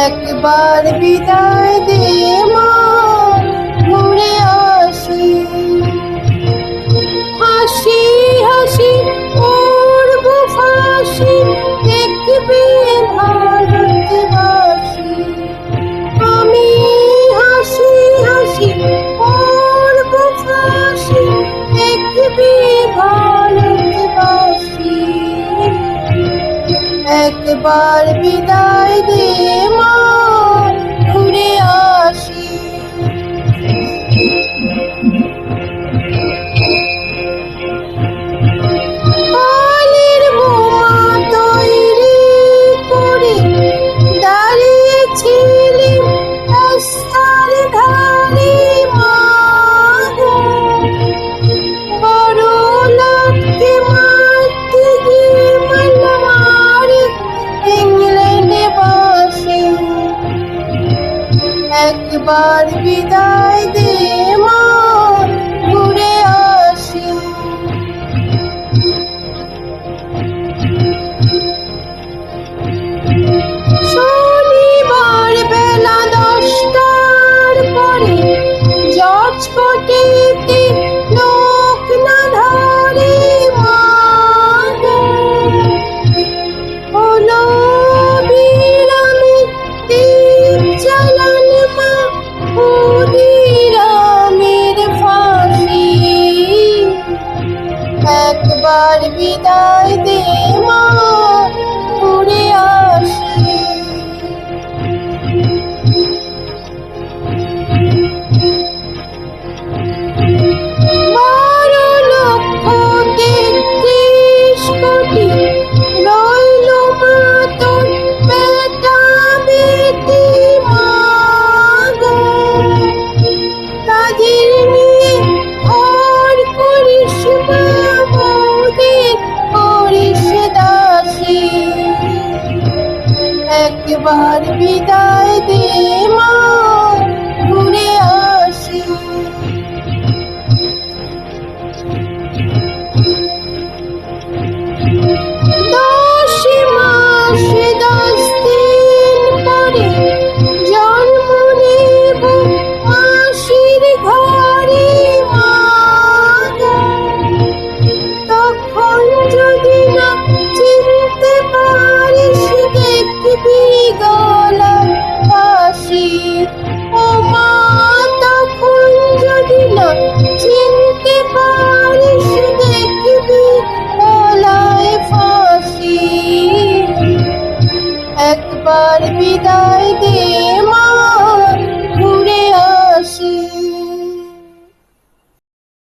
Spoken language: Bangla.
একবার বিদায় দে মা, ঘুরে আসি। হাসি হাসি করব ফাঁসি, দেখবে ভারতবাসী। আমি হাসি হাসি করব ফাঁসি, দেখবে ভারতবাসী। একবার বিদায় দে মা, ঘুরে আসি। কালের বোমা তৈরি করে দাঁড়িয়েছিলি রাস্তার ধারে মা গো। বড় লোককে মারতে গিয়ে মারি ইংল্যান্ডে বাসে। একবার বিদায় দে মা, ঘুরে আসি। শনিবার বেলা 10টার পরে জর্জ কোর্টেতে লোক না ধরে মা গো। হলো বিরামের দ্বীপ জ্বালান মা, ক্ষুদিরামের ফাঁসি। একবার বিদায় দে মা, ঘুরে আসি। বারো লক্ষ ৩৩ কোটি রইল মা তোর বেটা বেটি মা গো। তাদের নিয়ে ঘর করিস মা, বউদের করিস দাসী। একবার বিদায় দে মা, ঘুরে আসি। 10 মাস 10 দিন পরে জন্ম নেব মাসির ঘরে মা গো। তখন যদি না চিনতে পারিস, দেখবি গলার ফাঁসি। ও মা, তখন যদি না চিনতে পারিস, দেখবি গলায় ফাঁসি। একবার বিদায় দে